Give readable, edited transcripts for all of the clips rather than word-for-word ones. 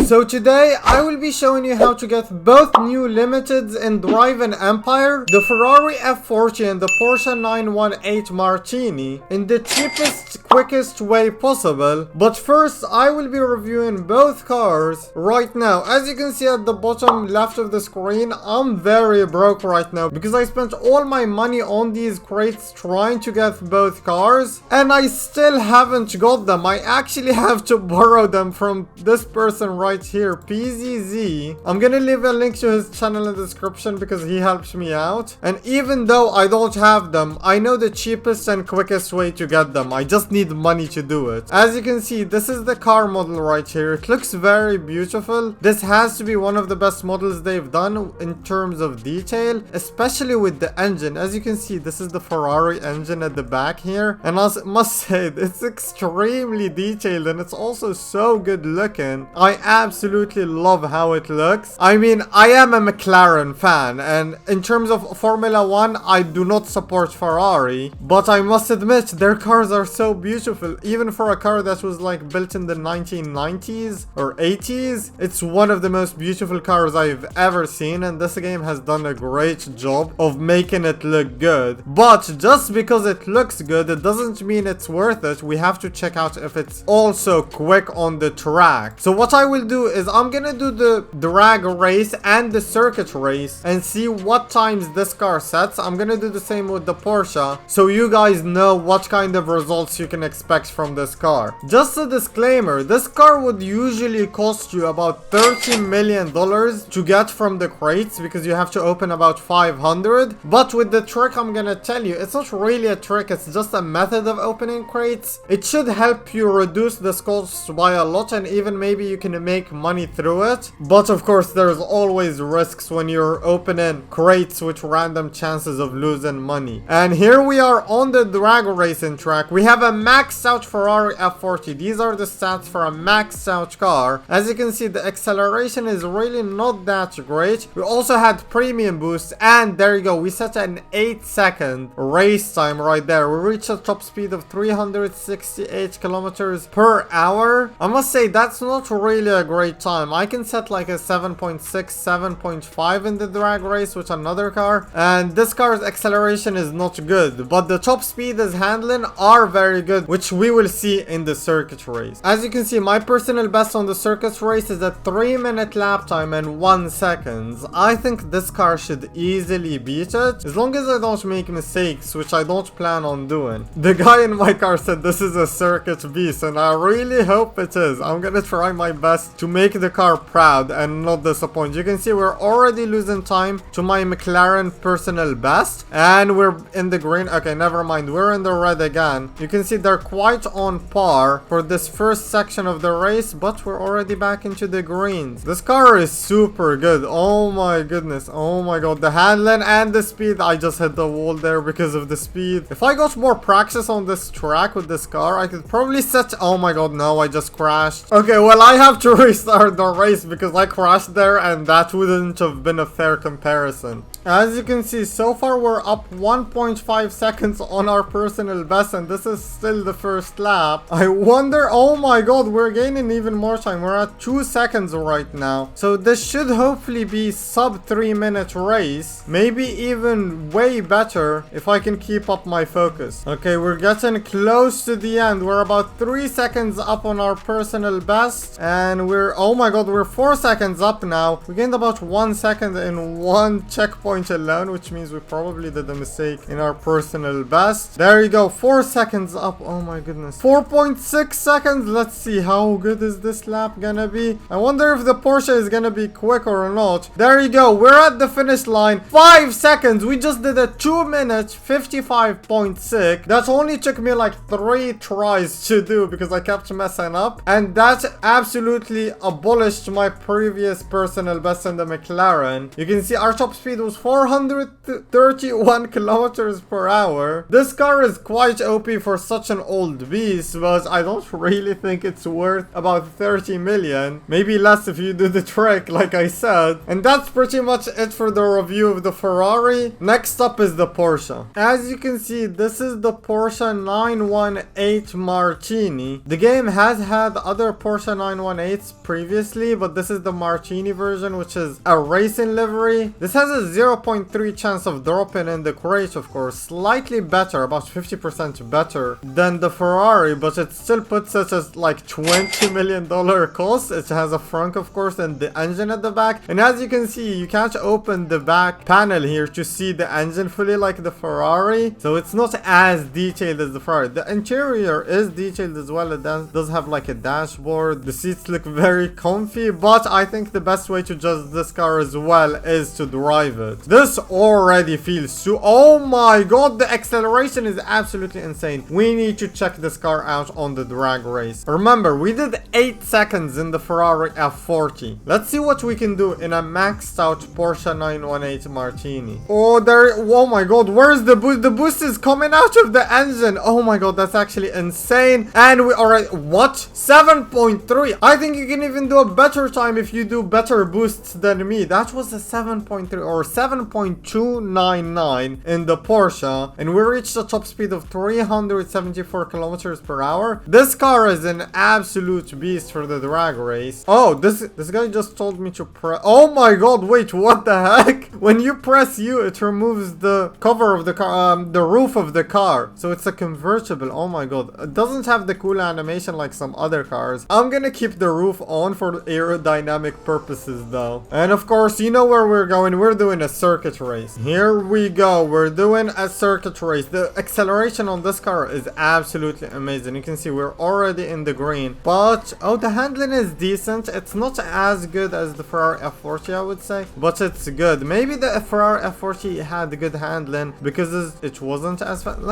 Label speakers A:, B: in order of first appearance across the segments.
A: So today I will be showing you how to get both new limiteds in Drive and Empire, the Ferrari F40 and the Porsche 918 Martini, in the cheapest, quickest way possible. But first I will be reviewing both cars right now. As you can see at the bottom left of the screen, I'm very broke right now because I spent all my money on these crates trying to get both cars and I still haven't got them. I actually have to borrow them from this person right here, PZZ. I'm gonna leave a link to his channel in the description because he helps me out. And even though I don't have them, I know the cheapest and quickest way to get them. I just need money to do it. As you can see, this is the car model right here. It looks very beautiful. This has to be one of the best models they've done in terms of detail, especially with the engine. As you can see, this is the Ferrari engine at the back here, and I must say it's extremely detailed and it's also so good looking. I absolutely love how it looks. I mean, I am a McLaren fan, and in terms of Formula 1, I do not support Ferrari, but I must admit their cars are so beautiful. Even for a car that was like built in the 1990s or 80s, it's one of the most beautiful cars I've ever seen, and this game has done a great job of making it look good. But just because it looks good, it doesn't mean it's worth it. We have to check out if it's also quick on the track. So what I will do is I'm gonna do the drag race and the circuit race and see what times this car sets. I'm gonna do the same with the Porsche so you guys know what kind of results you can expect from this car. Just a disclaimer, this car would usually cost you about $30 million to get from the crates because you have to open about 500. But with the trick I'm gonna tell you, it's not really a trick, it's just a method of opening crates. It should help you reduce this cost by a lot, and even maybe you can make money through it. But of course there's always risks when you're opening crates with random chances of losing money. And here we are on the drag racing track. We have a maxed out Ferrari F40. These are the stats for a maxed out car. As you can see, the acceleration is really not that great. We also had premium boost, and there you go, we set an 8-second race time right there. We reached a top speed of 368 kilometers per hour. I must say that's not really a great time. I can set like a 7.6, 7.5 in the drag race with another car, and this car's acceleration is not good, but the top speed and handling are very good, which we will see in the circuit race. As you can see, my personal best on the circuit race is a 3-minute lap time and 1 second. I think this car should easily beat it as long as I don't make mistakes, which I don't plan on doing. The guy in my car said this is a circuit beast, and I really hope it is. I'm gonna try my best to make the car proud and not disappoint. You can see we're already losing time to my McLaren personal best, and we're in the green. Okay, never mind, we're in the red again. You can see they're quite on par for this first section of the race, but we're already back into the greens. This car is super good. Oh my goodness, oh my god, the handling and the speed. I just hit the wall there because of the speed. If I got more practice on this track with this car, I could probably set... Oh my god, no, I just crashed. Okay, well, I have to restart the race because I crashed there, and that wouldn't have been a fair comparison. As you can see, so far we're up 1.5 seconds on our personal best, and this is still the first lap. I wonder... Oh my god, we're gaining even more time. We're at 2 seconds right now. So this should hopefully be sub 3-minute race. Maybe even way better if I can keep up my focus. Okay, we're getting close to the end. We're about 3 seconds up on our personal best, and we're... Oh my god, we're 4 seconds up now. We gained about 1 second in one checkpoint alone, which means we probably did a mistake in our personal best. There you go, 4 seconds up. Oh my goodness, 4.6 seconds. Let's see, how good is this lap gonna be? I wonder if the Porsche is gonna be quick or not. There you go, we're at the finish line. 5 seconds. We just did a 2 minutes 55.6. that only took me like 3 tries to do because I kept messing up, and that absolutely abolished my previous personal best in the McLaren. You can see our top speed was 431 kilometers per hour. This car is quite OP for such an old beast, but I don't really think it's worth about 30 million. Maybe less if you do the trick, like I said. And that's pretty much it for the review of the Ferrari. Next up is the Porsche. As you can see, this is the Porsche 918 Martini. The game has had other Porsche 918s previously, but this is the Martini version, which is a racing livery. This has a 0.3 chance of dropping in the crate, of course. Slightly better, about 50% better than the Ferrari, but it still puts it as like $20 million cost. It has a frunk, of course, and the engine at the back. And as you can see, you can't open the back panel here to see the engine fully like the Ferrari. So it's not as detailed as the Ferrari. The interior is detailed as well. It does have like a dashboard. The seats look very comfy, but I think the best way to judge this car as well is to drive it. This already feels so... Oh my god, the acceleration is absolutely insane. We need to check this car out on the drag race. Remember, we did 8 seconds in the Ferrari F40. Let's see what we can do in a maxed out Porsche 918 Martini. Oh my god, where's the boost? The boost is coming out of the engine. Oh my god, that's actually insane. And we already... What? 7.3. I think you can even do a better time if you do better boosts than me. That was a 7.3 or 7.299 in the Porsche. And we reached a top speed of 374 kilometers per hour. This car is an absolute beast for the drag race. Oh, this guy just told me to press... Oh my god, wait, what the heck? When you press U, it removes the cover of the car, the roof of the car. So it's a convertible. Oh my god. It doesn't have the cool animation like some other cars. I'm gonna keep the roof on for aerodynamic purposes though. And of course, you know where we're going. We're doing a circuit race. Here we go. We're doing a circuit race. The acceleration on this car is absolutely amazing. You can see we're already in the green. But, oh, the handling is decent. It's not as good as the Ferrari F40, I would say. But it's good. Maybe the Ferrari F40 had good handling because it wasn't as fast.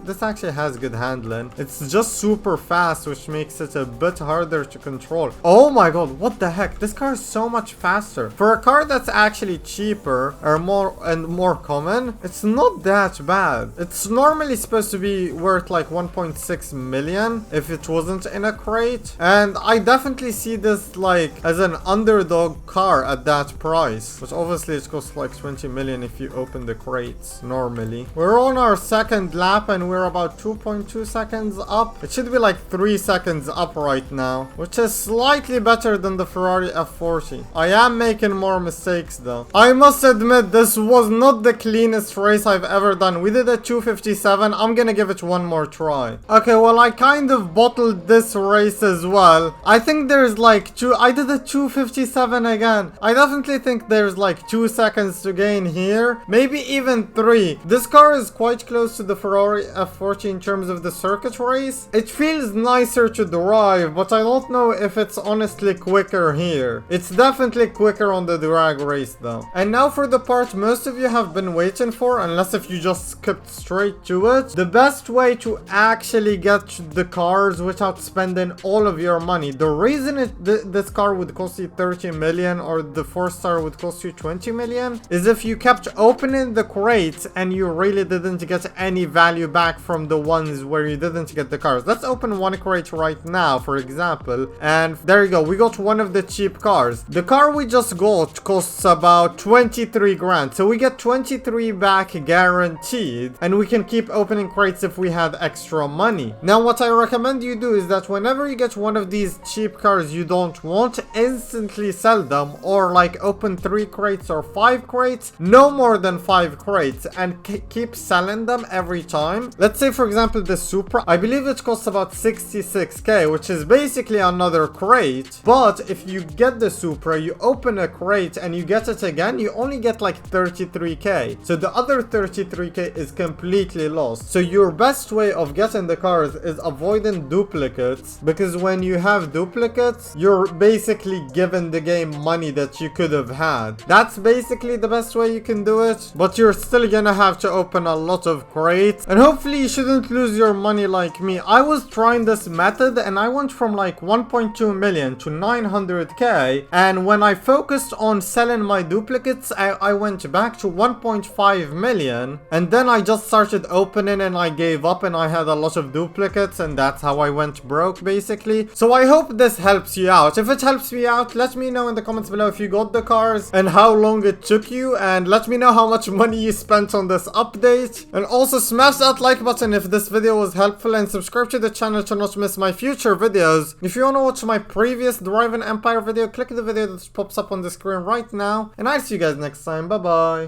A: This actually has good handling. It's just super fast, which makes it a bit harder to control. Oh my god, what the heck? This car is so much faster. For a car that's actually cheaper or more common, it's not that bad. It's normally supposed to be worth like 1.6 million if it wasn't in a crate. And I definitely see this like as an underdog car at that price. But obviously it costs like 20 million if you open the crates normally. We're on our second lap and we're about 2.2 seconds up. It should be like 3 seconds up right now, which is slightly better than the Ferrari F40. I am making more mistakes though. I must admit, this was not the cleanest race I've ever done. We did a 257. I'm gonna give it one more try. Okay, well, I kind of bottled this race as well. I think there's like I did a 257 again. I definitely think there's like 2 seconds to gain here. Maybe even 3. This car is quite close to the Ferrari F40 in terms of the circuit race. It feels nicer to drive, but I don't know if it's honestly quicker here. It's definitely quicker on the drag race though. And now for the part most of you have been waiting for, unless if you just skipped straight to it. The best way to actually get the cars without spending all of your money. The reason this car would cost you 30 million or the 4-star would cost you 20 million is if you kept opening the crates and you really didn't get any value back from the ones where you didn't get the cars. Let's open one crate right now, for example, and there you go. We got one of the cheap cars. The car we just got costs about 23 grand, so we get 23 back guaranteed, and we can keep opening crates if we had extra money. Now what I recommend you do is that whenever you get one of these cheap cars you don't want, instantly sell them, or like open 3 crates or 5 crates, no more than 5 crates, and keep selling them every time. Let's say for example the Supra, I believe it costs about 66k, which is basically another crate. But if you get the Supra, you open a crate and you get it again, you only get like 33k. So the other 33k is completely lost. So your best way of getting the cars is avoiding duplicates, because when you have duplicates, you're basically giving the game money that you could have had. That's basically the best way you can do it, but you're still gonna have to open a lot of crates, and hopefully you shouldn't lose your money like me. I was trying this method and I went from like 1.2 million to 900k, and when I focused on selling my duplicates, I went back to 1.5 million, and then I just started opening and I gave up and I had a lot of duplicates, and that's how I went broke basically. So I hope this helps you out. If it helps me out, let me know in the comments below if you got the cars and how long it took you, and let me know how much money you spent on this update. And also smash that like button if this video was helpful, and subscribe to the channel to not miss my future videos. If you want to watch my previous Drive an Empire video, click the video that pops up on the screen right now, and I'll see you guys next time. Bye bye.